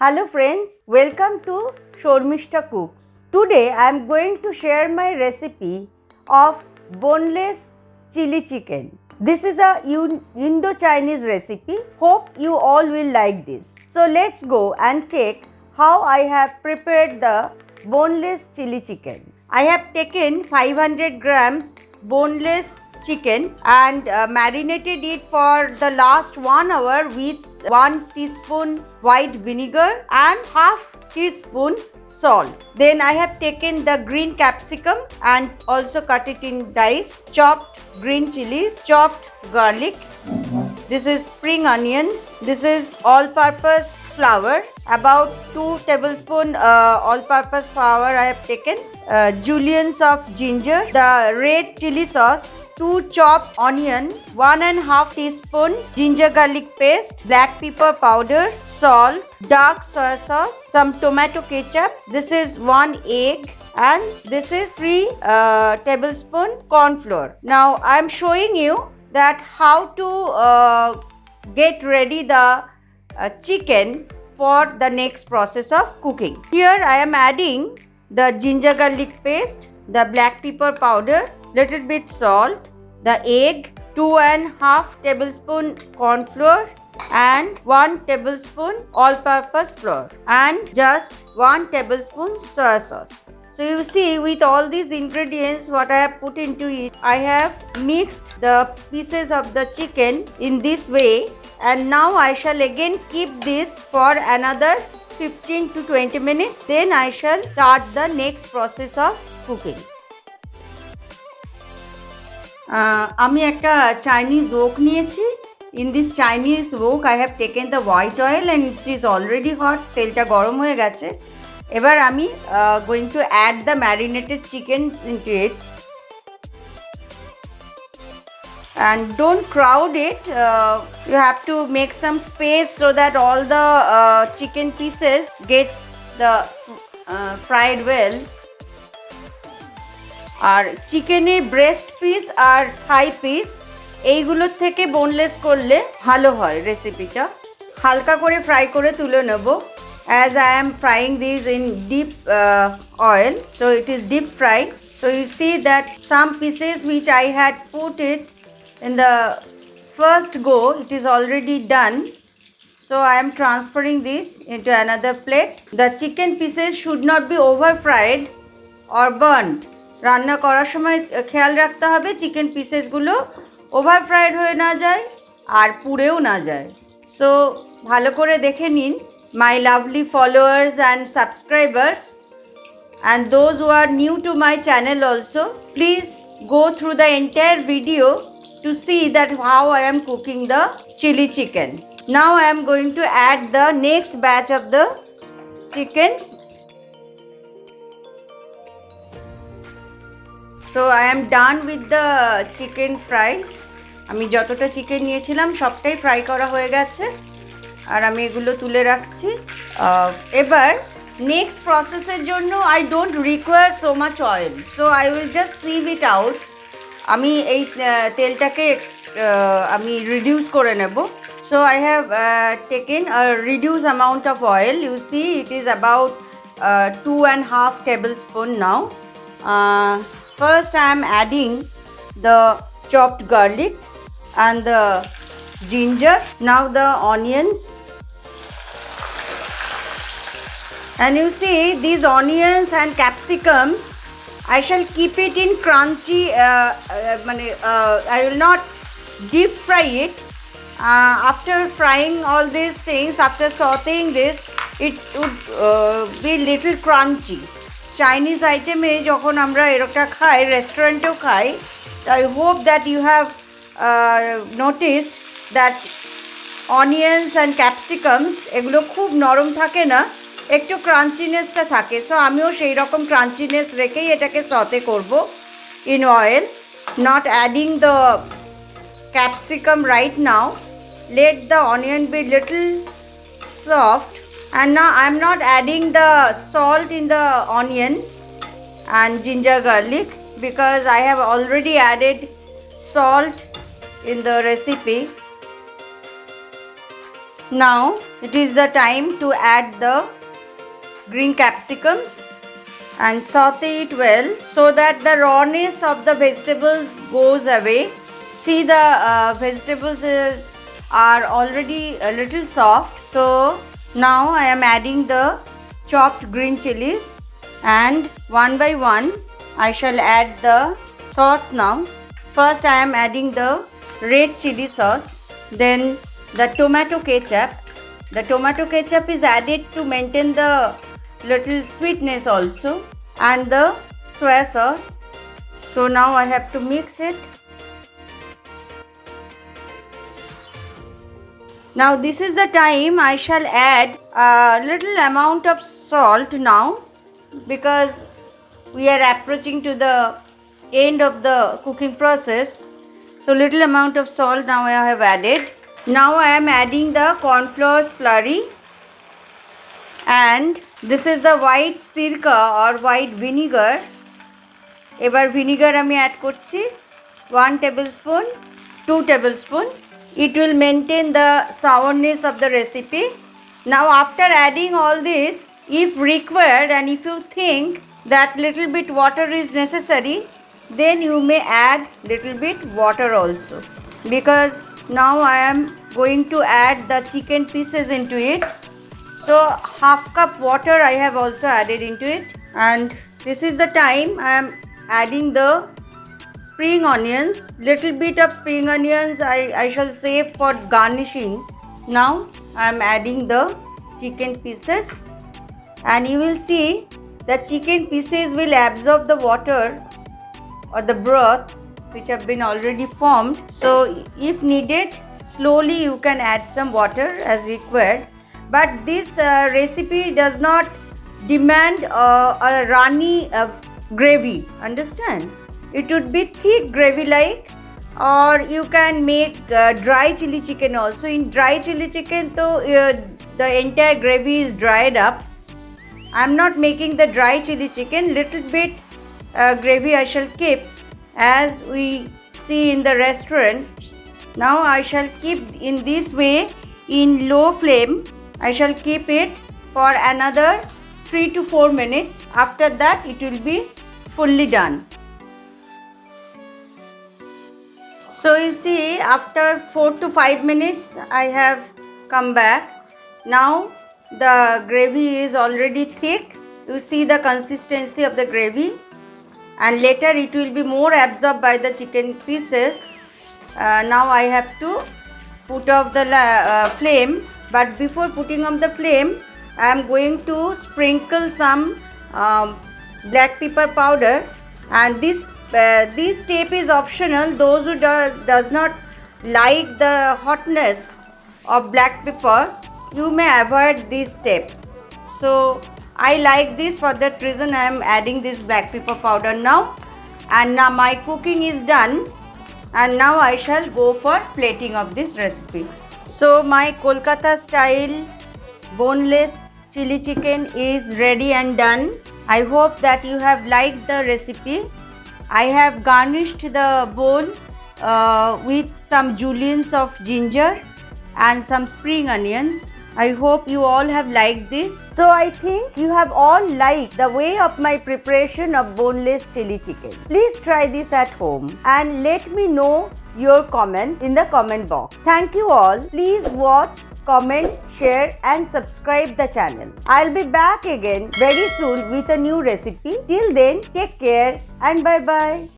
Hello friends, welcome to Shormishta Cooks. Today I am going to share my recipe of boneless chili chicken. This is a Indo-Chinese recipe. Hope you all will like this. So let's go and check how I have prepared the boneless chili chicken. I have taken 500 grams boneless chicken and marinated it for the last 1 hour with 1 teaspoon white vinegar and half teaspoon salt. Then I have taken the green capsicum and also cut it in dice, chopped green chilies, chopped garlic. This is spring onions. This is all-purpose flour. About 2 tablespoon all-purpose flour I have taken. Julienne of ginger. The red chili sauce. 2 chopped onion. 1.5 teaspoon ginger garlic paste. Black pepper powder. Salt. Dark soy sauce. Some tomato ketchup. This is 1 egg. And this is 3 tablespoon corn flour. Now I am showing you that how to get ready the chicken for the next process of cooking. Here I am adding the ginger garlic paste, the black pepper powder, little bit salt, the egg, 2.5 tablespoon corn flour and 1 tablespoon all-purpose flour and just 1 tablespoon soy sauce. So you see, with all these ingredients what I have put into it, I have mixed the pieces of the chicken in this way, and now I shall again keep this for another 15 to 20 minutes. Then I shall start the next process of cooking. আমি একটা Chinese wok নিয়েছি. In this Chinese wok I have taken the white oil and it is already hot. তেলটা গরম হয়ে গেছে. এবার আমি going to add the marinated chickens into it and don't crowd it. You have to make some space so that all the chicken pieces gets the fried well. আর চিকেনের breast piece আর থাই piece এইগুলোর থেকে boneless করলে ভালো হয় রেসিপিটা। হালকা করে fry করে তুলে নেব। As I am frying these in deep oil, so it is deep fried. So you see that some pieces which I had put it in the first go, it is already done. So I am transferring this into another plate. The chicken pieces should not be over fried or burnt. রান্না করার সময় খেয়াল রাখতে হবে chicken পিসেসগুলো over fried হয়ে না যায় আর পুড়েও না যায়। সো ভালো করে দেখে নিন my lovely followers and subscribers, and those who are new to my channel also, please go through the entire video to see that how I am cooking the chili chicken. Now I am going to add the next batch of the chickens. So I am done with the chicken fries. আমি যতটা chicken নিয়েছিলাম সবটাই fry করা হয়ে গেছে আর আমি এগুলো তুলে রাখছি। এবার নেক্সট প্রসেসের জন্য I don't require so much oil, so I will just sieve it out. আমি এই তেলটাকে আমি রিডিউস করে নেব। So I have taken a reduce amount of oil. You see it is about 2.5 tablespoon now. First I am adding the chopped garlic and the ginger. Now the onions, and you see these onions and capsicums I shall keep it in crunchy. I will not deep fry it. After frying all these things, after sauteing this, it would be little crunchy. Chinese item e jokhon amra erokta khai, restaurant-এও খাই, I hope that you have noticed that onions and capsicums এগুলো খুব নরম থাকে না, একটু ক্রাঞ্চিনেসটা থাকে। So আমিও সেই রকম ক্রাঞ্চিনেস রেখেই এটাকে সতে করব in oil, not adding the capsicum right now. Let the onion be little soft, and now I am not adding the salt in the onion and ginger garlic because I have already added salt in the recipe. Now it is the time to add the green capsicums and saute it well so that the rawness of the vegetables goes away. See, the vegetables are already a little soft. So now I am adding the chopped green chilies, and one by one I shall add the sauce now. First I am adding the red chili sauce, then the tomato ketchup. The tomato ketchup is added to maintain the little sweetness also, and the soya sauce. So now I have to mix it. Now this is the time I shall add a little amount of salt now, because we are approaching to the end of the cooking process. So little amount of salt now I have added. Now I am adding the corn flour slurry, and this is the white sirka or white vinegar. এবার vinegar আমি add করছি 1 tablespoon, 2 tablespoon. It will maintain the sourness of the recipe. Now after adding all this, if required and if you think that little bit water is necessary, then you may add little bit water also, because now I am going to add the chicken pieces into it. So half cup water I have also added into it, and this is the time I am adding the spring onions. Little bit of spring onions I shall save for garnishing. Now I am adding the chicken pieces, and you will see the chicken pieces will absorb the water or the broth which have been already formed. So if needed, slowly you can add some water as required. But this recipe does not demand a runny gravy, understand? It would be thick gravy like, or you can make dry chili chicken also. In dry chili chicken, so the entire gravy is dried up. I am not making the dry chili chicken. Little bit gravy I shall keep, as we see in the restaurants. Now I shall keep in this way in low flame. I shall keep it for another 3 to 4 minutes. After that it will be fully done. So you see, after 4 to 5 minutes I have come back. Now the gravy is already thick. You see the consistency of the gravy, and later it will be more absorbed by the chicken pieces. Now I have to put off the flame, but before putting on the flame I am going to sprinkle some black pepper powder, and this step is optional. Those who does not like the hotness of black pepper, you may avoid this step. So I like this, for that reason I am adding this black pepper powder now. And now my cooking is done, and now I shall go for plating of this recipe. So my Kolkata style boneless chili chicken is ready and done. I hope that you have liked the recipe. I have garnished the bowl with some juliennes of ginger and some spring onions. I hope you all have liked this. So I think you have all liked the way of my preparation of boneless chili chicken. Please try this at home and let me know your comment in the comment box. Thank you all. Please watch, comment, share and subscribe the channel. I'll be back again very soon with a new recipe. Till then, take care and bye bye.